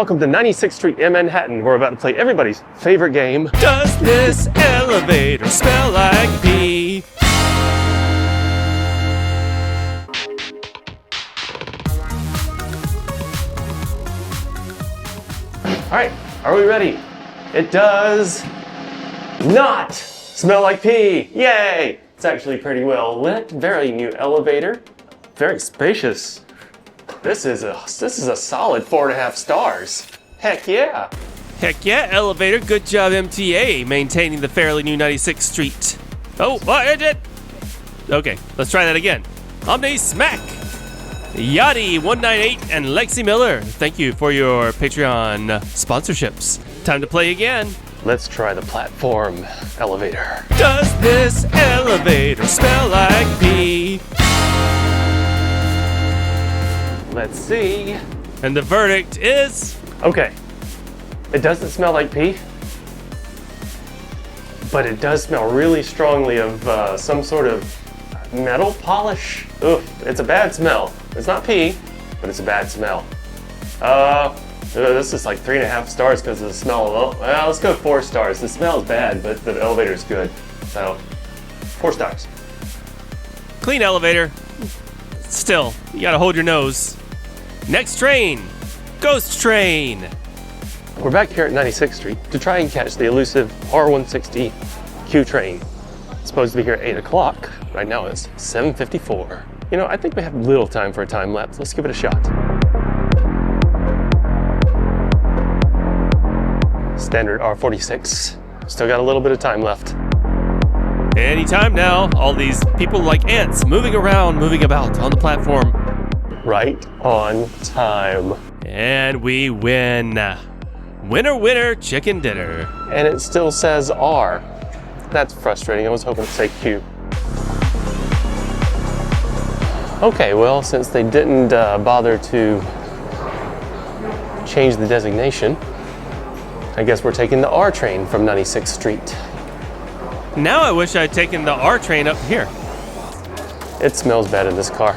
Welcome to 96th Street in Manhattan. We're about to play everybody's favorite game. Does this elevator smell like pee? All right, are we ready? It does not smell like pee. Yay! It's actually pretty well lit. Very new elevator. Very spacious. This is a solid 4.5 stars. Heck yeah. Heck yeah, elevator. Good job, MTA, maintaining the fairly new 96th Street. Oh, what is it? Okay, let's try that again. Omni Smack, Yachty198, and Lexi Miller. Thank you for your Patreon sponsorships. Time to play again. Let's try the platform elevator. Does this elevator smell like pee? Let's see. And the verdict is... Okay, it doesn't smell like pee, but it does smell really strongly of some sort of metal polish. Ugh, it's a bad smell. It's not pee, but it's a bad smell. This is like 3.5 stars because of the smell. Well, let's go 4 stars. The smell is bad, but the elevator is good. So, 4 stars. Clean elevator. Still, you gotta hold your nose. Next train, Ghost Train. We're back here at 96th Street to try and catch the elusive R160 Q train. It's supposed to be here at 8 o'clock. Right now it's 7:54. You know, I think we have little time for a time lapse. Let's give it a shot. Standard R46. Still got a little bit of time left. Anytime now. All these people like ants moving around, moving about on the platform. Right on time. And we win. Winner, winner, chicken dinner. And it still says R. That's frustrating. I was hoping to say Q. Okay, well, since they didn't bother to change the designation, I guess we're taking the R train from 96th Street. Now I wish I'd taken the R train up here. It smells bad in this car.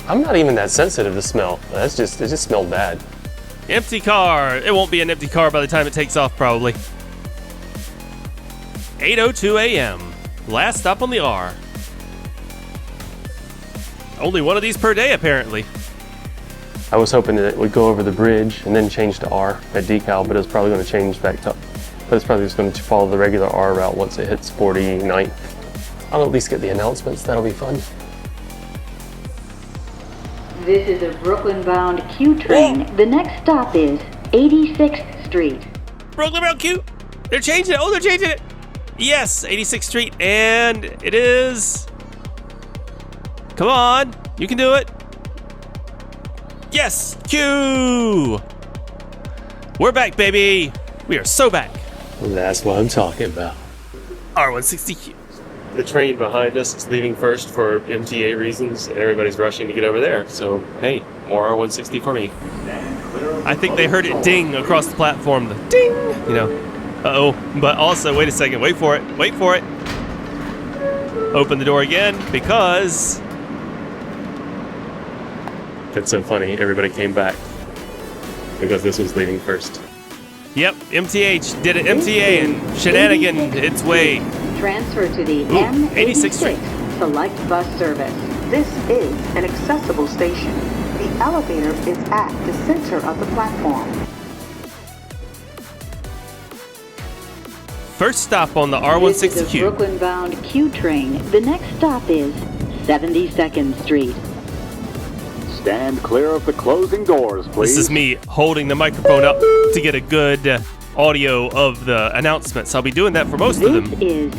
I'm not even that sensitive to smell. It just smelled bad. Empty car. It won't be an empty car by the time it takes off, probably. 8:02 a.m. Last stop on the R. Only one of these per day, apparently. I was hoping that it would go over the bridge and then change to R at decal, but it's probably going to change back to... But it's probably just going to follow the regular R route once it hits 49th. I'll at least get the announcements. That'll be fun. This is a Brooklyn-bound Q train. The next stop is 86th Street. Brooklyn-bound Q. They're changing it. Oh, they're changing it. Yes, 86th Street, and it is... Come on, you can do it. Yes, Q. We're back, baby. We are so back. That's what I'm talking about. R160 Q. The train behind us is leaving first for MTA reasons, and everybody's rushing to get over there. So, hey, more R160 for me. I think they heard it ding across the platform. The ding, you know. Uh-oh. But also, wait a second. Wait for it. Wait for it. Open the door again because... That's so funny. Everybody came back because this was leaving first. Yep, MTH did it. MTA and shenanigan its way. Transfer to the 86th Street. Select bus service. This is an accessible station. The elevator is at the center of the platform. First stop on the This is R160 a Q. Brooklyn-bound Q train. The next stop is 72nd Street. Stand clear of the closing doors, please. This is me holding the microphone up to get a good audio of the announcements. I'll be doing that for most of them. This is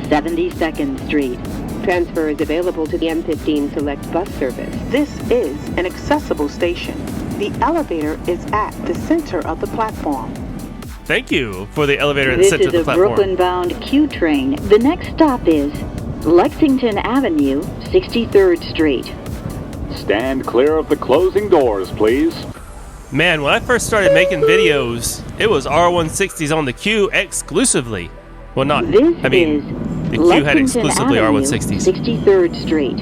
72nd Street. Transfer is available to the M15 Select bus service. This is an accessible station. The elevator is at the center of the platform. Thank you for the elevator in the This center is of the a platform. Brooklyn-bound Q train. The next stop is Lexington Avenue, 63rd Street. Stand clear of the closing doors, please. Man, when I first started making videos, it was R160s on the Q exclusively. Well, not, This I mean, is the Q had Lexington exclusively Avenue, R160s. 63rd Street.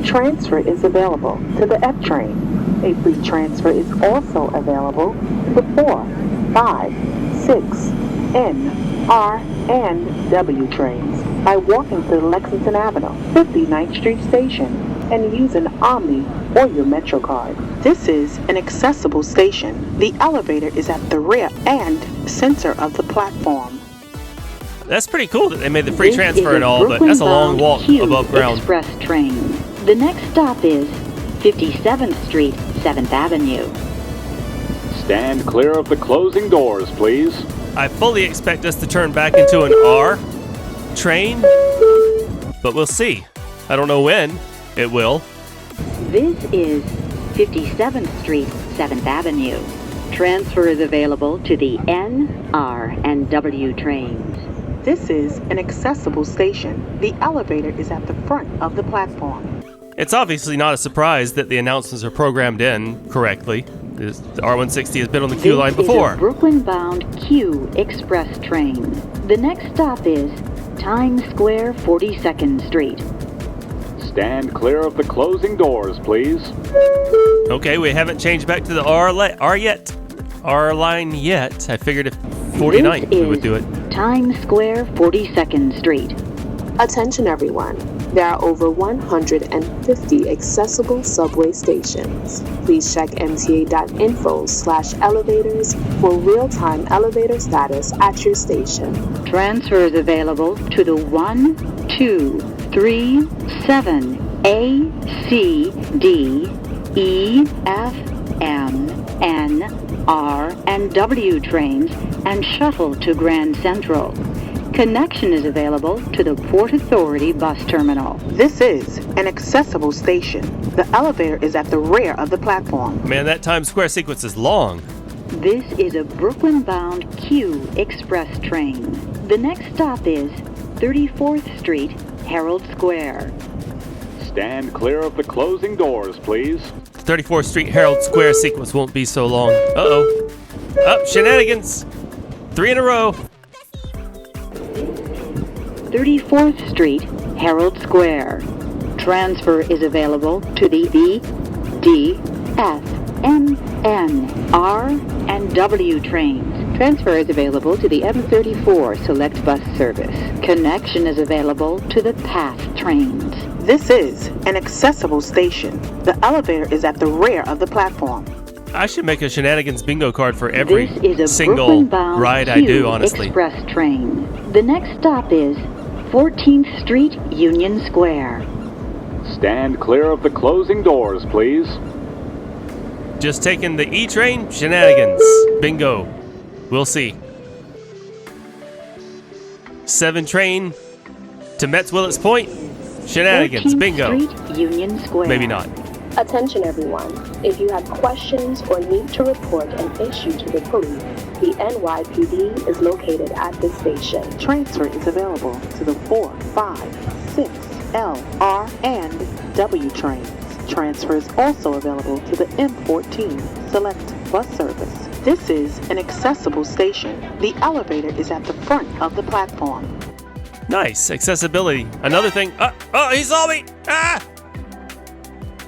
Transfer is available to the F train. A free transfer is also available to the 4, 5, 6, N, R, and W trains by walking to Lexington Avenue, 59th Street Station, and use an Omni or your MetroCard. This is an accessible station. The elevator is at the rear and center of the platform. That's pretty cool that they made the free This transfer is and all, but that's a long walk Brooklyn-bound Q above ground. Express train. The next stop is 57th Street, 7th Avenue. Stand clear of the closing doors, please. I fully expect us to turn back into an R train, but we'll see. I don't know when it will. This is 57th Street, 7th Avenue. Transfer is available to the N, R, and W trains. This is an accessible station. The elevator is at the front of the platform. It's obviously not a surprise that the announcements are programmed in correctly. The R160 has been on the Q line This before. is a Brooklyn-bound Q Express train. The next stop is Times Square, 42nd Street. Stand clear of the closing doors, please. Okay, we haven't changed back to the R line yet. I figured if 49th we would do it. Times Square, 42nd Street. Attention everyone, there are over 150 accessible subway stations. Please check mta.info/elevators for real-time elevator status at your station. Transfer is available to the 1, 2, 3, 7, A, C, D, E, F, M, N, R, and W trains and shuttle to Grand Central. Connection is available to the Port Authority bus terminal. This is an accessible station. The elevator is at the rear of the platform. Man, that Times Square sequence is long. This is a Brooklyn-bound Q Express train. The next stop is 34th Street, Herald Square. Stand clear of the closing doors, please. 34th Street Herald Square sequence won't be so long. Uh-oh. Up, shenanigans. 3 in a row. 34th Street, Herald Square. Transfer is available to the B, D, F, M, N, R, and W trains. Transfer is available to the M34 Select Bus Service. Connection is available to the PATH trains. This is an accessible station. The elevator is at the rear of the platform. I should make a shenanigans bingo card for every This is a single Brooklyn-bound ride Q I do, honestly. Express train. The next stop is 14th Street, Union Square. Stand clear of the closing doors, please. Just taking the E train, shenanigans. Bingo. We'll see. 7 train to Metz Willets Point, shenanigans. 14th Bingo. Street, Union Square. Maybe not. Attention everyone, if you have questions or need to report an issue to the police, the NYPD is located at this station. Transfer is available to the 4, 5, 6, L, R, and W trains. Transfer is also available to the M14 Select Bus Service. This is an accessible station. The elevator is at the front of the platform. Nice. Accessibility. Another thing. Oh, he saw me. Ah!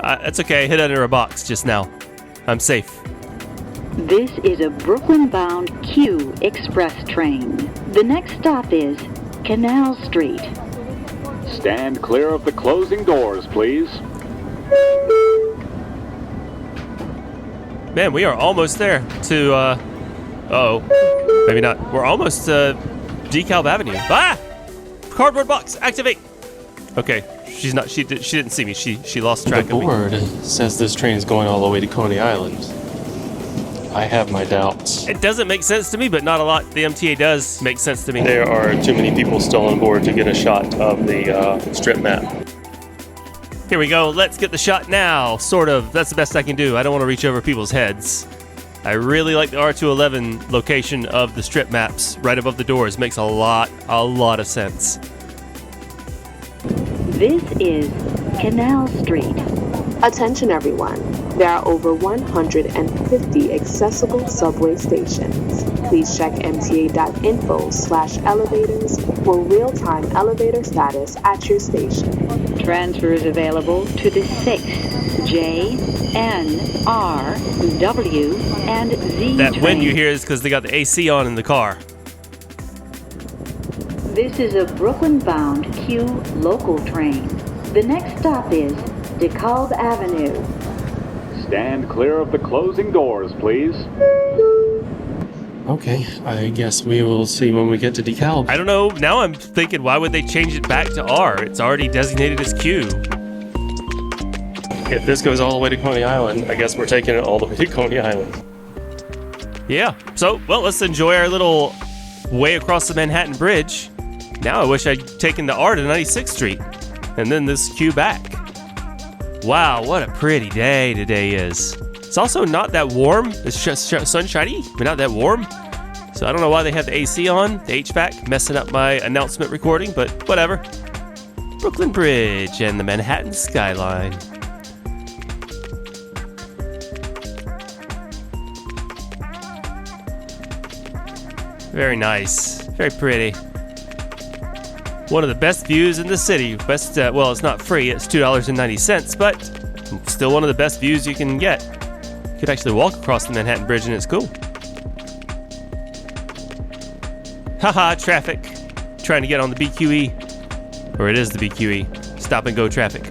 That's okay. I hid under a box just now. I'm safe. This is a Brooklyn-bound Q Express train. The next stop is Canal Street. Stand clear of the closing doors, please. Man, we are almost there to, maybe not. We're almost to DeKalb Avenue. Ah! Cardboard box, activate! Okay, she didn't see me. She lost track The of me. board says this train is going all the way to Coney Island. I have my doubts. It doesn't make sense to me, but not a lot. The MTA does make sense to me. There are too many people still on board to get a shot of the strip map. Here we go. Let's get the shot now. Sort of. That's the best I can do. I don't want to reach over people's heads. I really like the R211 location of the strip maps right above the doors. Makes a lot of sense. This is Canal Street. Attention everyone, there are over 150 accessible subway stations. Please check mta.info/elevators for real-time elevator status at your station. Transfer is available to the 6, J, N, R, W, and Z That wind you trains. hear is because they got the AC on in the car. This is a Brooklyn-bound Q local train. The next stop is DeKalb Avenue. Stand clear of the closing doors, please. Okay, I guess we will see when we get to DeKalb. I don't know. Now I'm thinking, why would they change it back to R? It's already designated as Q. If this goes all the way to Coney Island, I guess we're taking it all the way to Coney Island. Yeah. So, well, let's enjoy our little way across the Manhattan Bridge. Now I wish I'd taken the R to 96th Street and then this Q back. Wow, what a pretty day today is. It's also not that warm. It's just sunshiny, but not that warm. So I don't know why they have the AC on, the HVAC, messing up my announcement recording, but whatever. Brooklyn Bridge and the Manhattan skyline. Very nice. Very pretty. One of the best views in the city. Best, well, it's not free. It's $2.90, but still one of the best views you can get. You could actually walk across the Manhattan Bridge and it's cool. Haha, traffic. Trying to get on the BQE. Or it is the BQE. Stop and go traffic.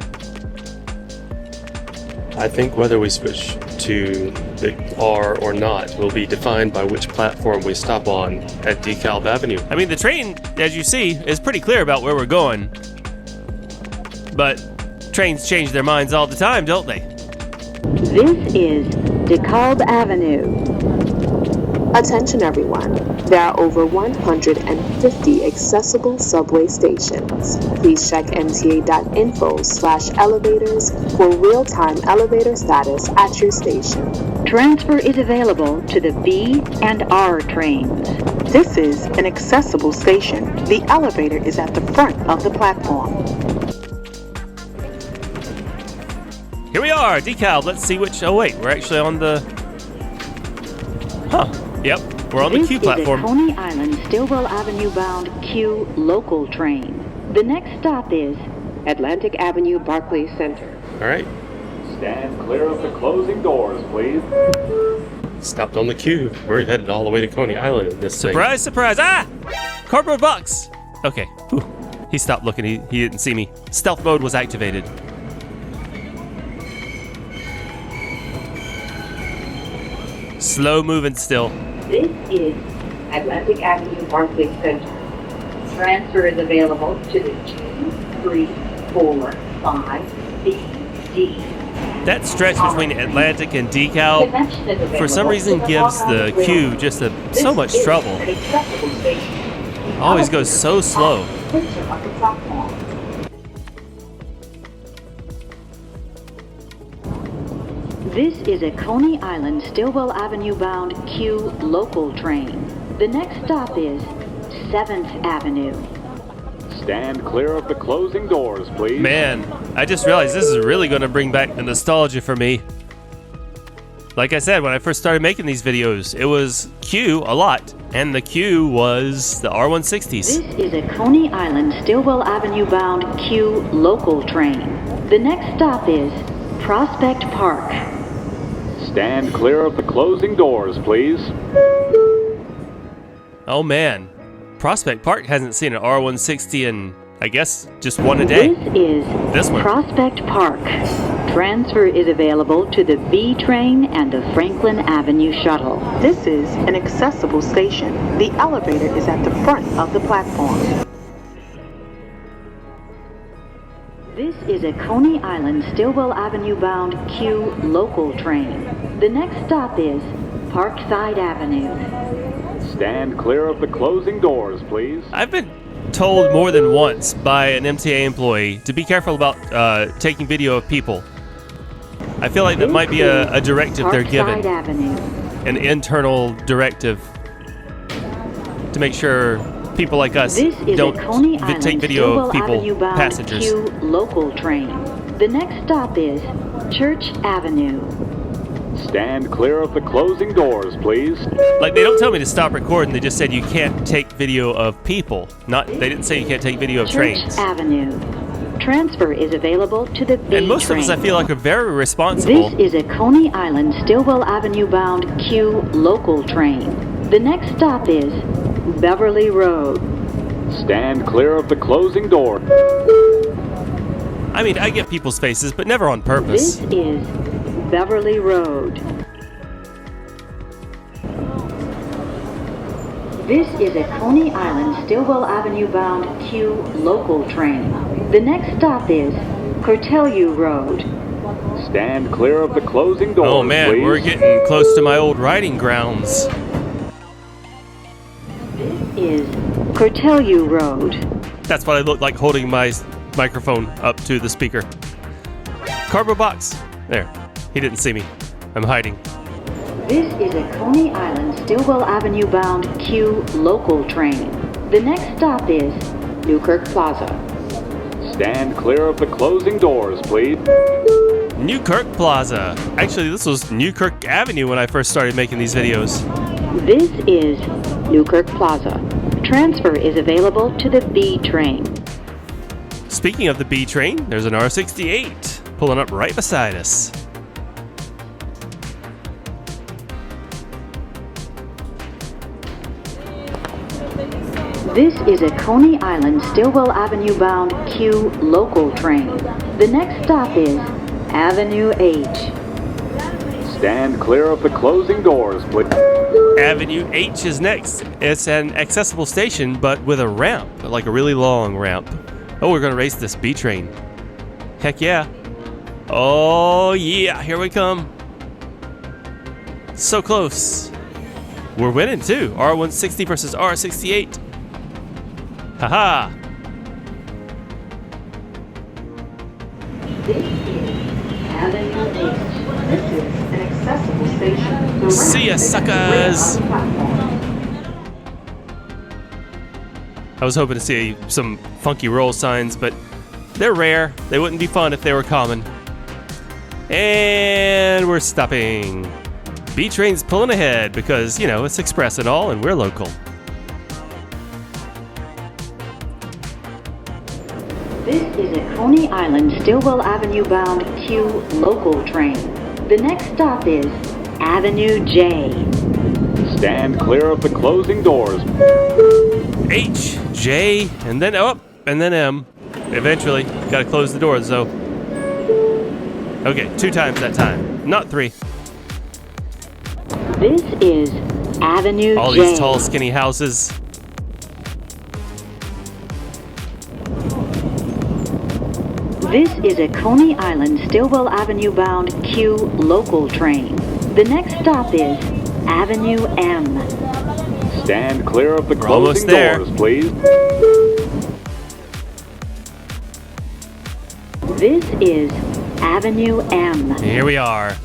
I think whether we switch to the R or not will be defined by which platform we stop on at DeKalb Avenue. I mean, the train, as you see, is pretty clear about where we're going. But trains change their minds all the time, don't they? This is DeKalb Avenue. Attention everyone, there are over 150 accessible subway stations. Please check mta.info/elevators for real-time elevator status at your station. Transfer is available to the B and R trains. This is an accessible station. The elevator is at the front of the platform. Here we are, DeKalb. Let's see which. Oh wait, we're actually on the. Huh. Yep, we're on the Q platform. This is a Coney Island-Stillwell Avenue bound Q local train. The next stop is Atlantic Avenue, Barclays Center. All right, Stand clear of the closing doors, please. stopped on the Q. We're headed all the way to Coney Island in this Surprise, surprise! Ah! Cardboard box! Okay. Whew. He stopped looking. He didn't see me. Stealth mode was activated. Slow moving still. This is Atlantic Avenue, Barclays Center. Transfer is available to the 2, 3, 4, 5, B, D. That stretch between Atlantic and DeKalb, Connection is available for some reason, to gives Long the Island Q Railroad. just This so much is trouble. an accessible station. The Always goes so elevator slow. at the center of the platform. This is a Coney Island-Stillwell Avenue bound Q local train. The next stop is 7th Avenue. Stand clear of the closing doors, please. Man, I just realized this is really going to bring back the nostalgia for me. Like I said, when I first started making these videos, it was Q a lot, and the Q was the R160s. This is a Coney Island-Stillwell Avenue bound Q local train. The next stop is Prospect Park. Stand clear of the closing doors, please. Oh man, Prospect Park hasn't seen an R160 in, I guess, just one a day. This is This one. Prospect Park. Transfer is available to the B train and the Franklin Avenue shuttle. This is an accessible station. The elevator is at the front of the platform. This is a Coney Island-Stillwell Avenue bound Q local train. The next stop is Parkside Avenue. Stand clear of the closing doors, please. I've been told more than once by an MTA employee to be careful about taking video of people. I feel like that might be a directive they're given, Parkside Avenue. an internal directive to make sure people like us This is don't a Coney take video Island-Stillwell of people, Avenue bound passengers. Q local train. The next stop is Church Avenue. Stand clear of the closing doors, please. Like, they don't tell me to stop recording, they just said you can't take video of people. They didn't say you can't take video of Church trains. Avenue. Transfer is available to the B And most train. of us, I feel like, are very responsible. This is a Coney Island-Stillwell Avenue bound Q local train. The next stop is Beverly Road. Stand clear of the closing door. I mean, I get people's faces, but never on purpose. This is Beverly Road. This is a Coney Island-Stillwell Avenue bound Q local train. The next stop is Cortelyou Road. Stand clear of the closing door, Oh man, please. we're getting close to my old riding grounds. This is Cortelyou Road. That's what I look like holding my microphone up to the speaker. Cardboard box. There. He didn't see me. I'm hiding. This is a Coney Island-Stillwell Avenue bound Q local train. The next stop is Newkirk Plaza. Stand clear of the closing doors, please. Newkirk Plaza. Actually, this was Newkirk Avenue when I first started making these videos. This is Newkirk Plaza. Transfer is available to the B train. Speaking of the B train, there's an R68 pulling up right beside us. This is a Coney Island-Stillwell Avenue bound Q local train. The next stop is Avenue H. Stand clear of the closing doors, please. Avenue H is next. It's an accessible station, but with a ramp, like a really long ramp. Oh, we're gonna race this B train. Heck yeah. Oh yeah, here we come. So close. We're winning too. R160 versus R68. Haha. This is Avenue H. This is an accessible station. The See ya, ramp is suckers. right on the platform. I was hoping to see some funky roll signs, but they're rare. They wouldn't be fun if they were common. And we're stopping. B train's pulling ahead because, you know, it's express and all, and we're local. This is a Coney Island-Stillwell Avenue bound Q local train. The next stop is Avenue J. Stand clear of the closing doors. H, J, and then up, and then M. Eventually, gotta close the doors though. Okay, 2 times that time, not 3. This is Avenue All J. these tall, skinny houses. This is a Coney Island-Stillwell Avenue bound Q local train. The next stop is Avenue M. Stand clear of the We're almost closing there. doors, please. This is Avenue M. Here we are.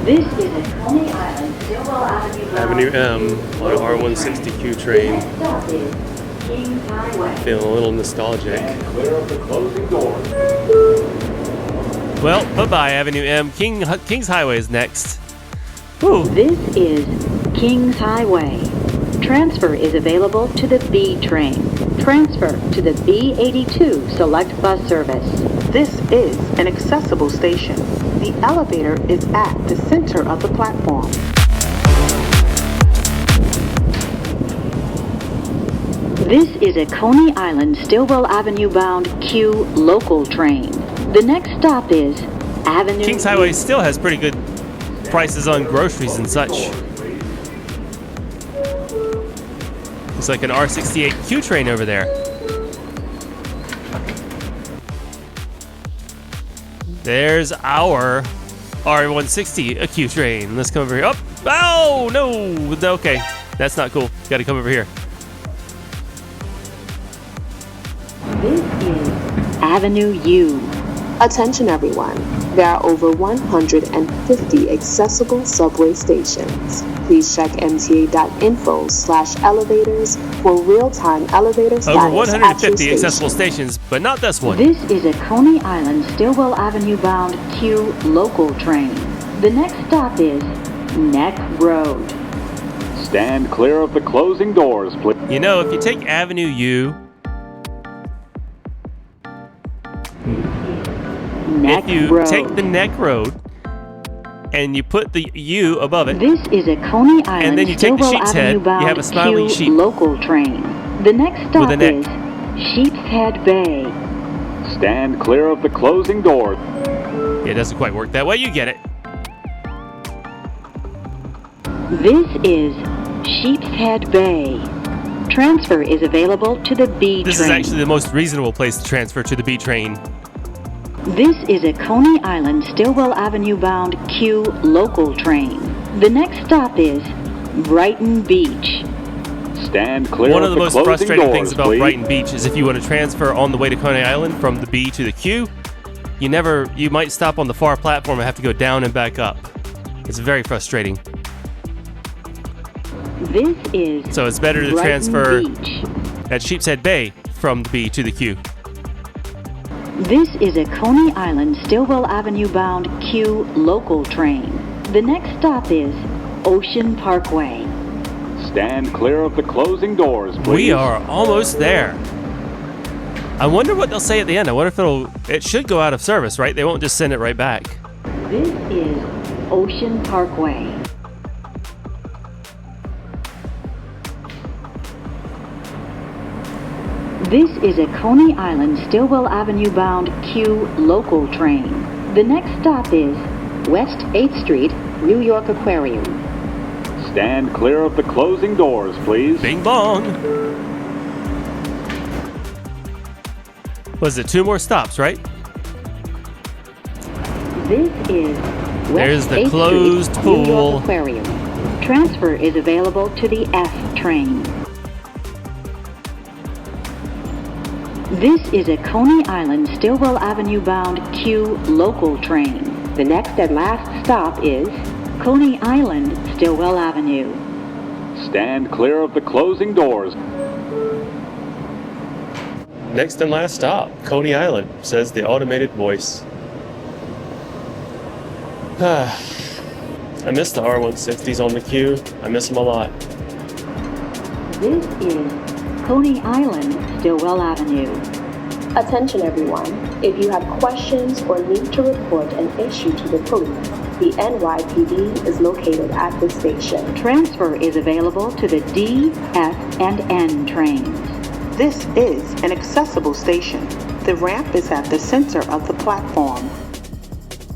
This is a Coney Island-Stillwell Avenue bound Avenue M on an R160 Q train. stop is Kings Highway. Feeling a little nostalgic. Clear of the closing doors. Well, bye-bye, Avenue M. King's Highway is next. Whew. This is Kings Highway. Transfer is available to the B train. Transfer to the B82 Select Bus Service. This is an accessible station. The elevator is at the center of the platform. This is a Coney Island-Stillwell Avenue bound Q local train. The next stop is Avenue King's Highway still has pretty good prices on groceries and such. It's like an R68 Q train over there. There's our R160 Q train. Let's come over here. Oh, no. Okay, that's not cool. Got to come over here. This is Avenue U. Attention everyone, there are over 150 accessible subway stations. Please check mta.info/elevators for real-time elevator status Over at your 150 station. accessible stations, but not this one. This is a Coney Island-Stillwell Avenue bound Q local train. The next stop is Neck Road. Stand clear of the closing doors, please. You know, if you take Avenue U, Neck if you Road. take the Neck Road and you put the U above it, This is a Coney Island, then you take the Stillwell sheep's Avenue head, bound you have a smiling Q sheep. local train. The next stop With a neck. is Sheep's Head Bay. Stand clear of the closing doors. it doesn't quite work that way. You get it. This is Sheep's Head Bay. Transfer is available to the B This train. is actually the most reasonable place to transfer to the B train. This is a Coney Island-Stillwell Avenue bound Q local train. The next stop is Brighton Beach. Stand clear One of of the the most closing frustrating doors, things about please. Brighton Beach is if you want to transfer on the way to Coney Island from the B to the Q, you might stop on the far platform and have to go down and back up. It's very frustrating. This is So it's better to Brighton transfer Beach. at Sheepshead Bay from the B to the Q. This is a Coney Island-Stillwell Avenue bound Q local train. The next stop is Ocean Parkway. Stand clear of the closing doors, please. We are almost there. I wonder what they'll say at the end. I wonder if it should go out of service, right? They won't just send it right back. This is Ocean Parkway. This is a Coney Island-Stillwell Avenue bound Q local train. The next stop is West 8th Street, New York Aquarium. Stand clear of the closing doors, please. Bing bong. Was it 2 more stops, right? This is West There's the 8th closed Street, New pool. York Aquarium. Transfer is available to the F train. This is a Coney Island-Stillwell Avenue bound Q local train. The next and last stop is Coney Island-Stillwell Avenue. Stand clear of the closing doors. Next and last stop, Coney Island, says the automated voice. I miss the R160s on the queue. I miss them a lot. This is Coney Island-Stillwell Avenue. Attention everyone, if you have questions or need to report an issue to the police, the NYPD is located at the station. Transfer is available to the D, F, and N trains. This is an accessible station. The ramp is at the center of the platform.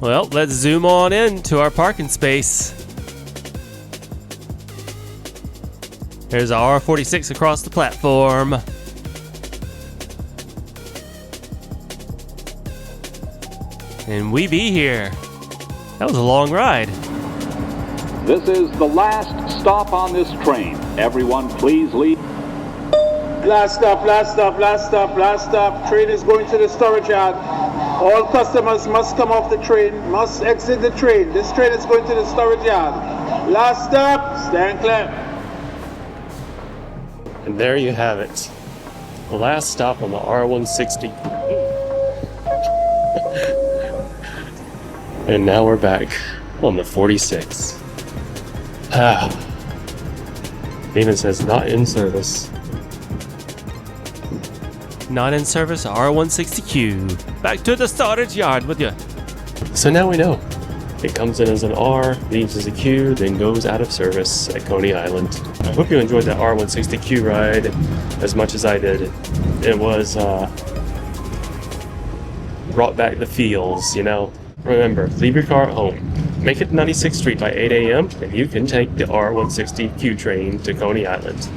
Well, let's zoom on in to our parking space. There's our R46 across the platform. And we be here. That was a long ride. This is the last stop on this train. Everyone, please leave. Last stop, last stop, last stop, last stop. Train is going to the storage yard. All customers must come off the train, must exit the train. This train is going to the storage yard. Last stop, stand clear. And there you have it. The last stop on the R160. And now we're back on the 46. It even says not in service. Not in service, R160 Q. Back to the storage yard with you. So now we know. It comes in as an R, leaves as a Q, then goes out of service at Coney Island. I hope you enjoyed that R160 Q ride as much as I did. It was, brought back the feels, you know. Remember, leave your car at home. Make it to 96th Street by 8 a.m. and you can take the R160 Q train to Coney Island.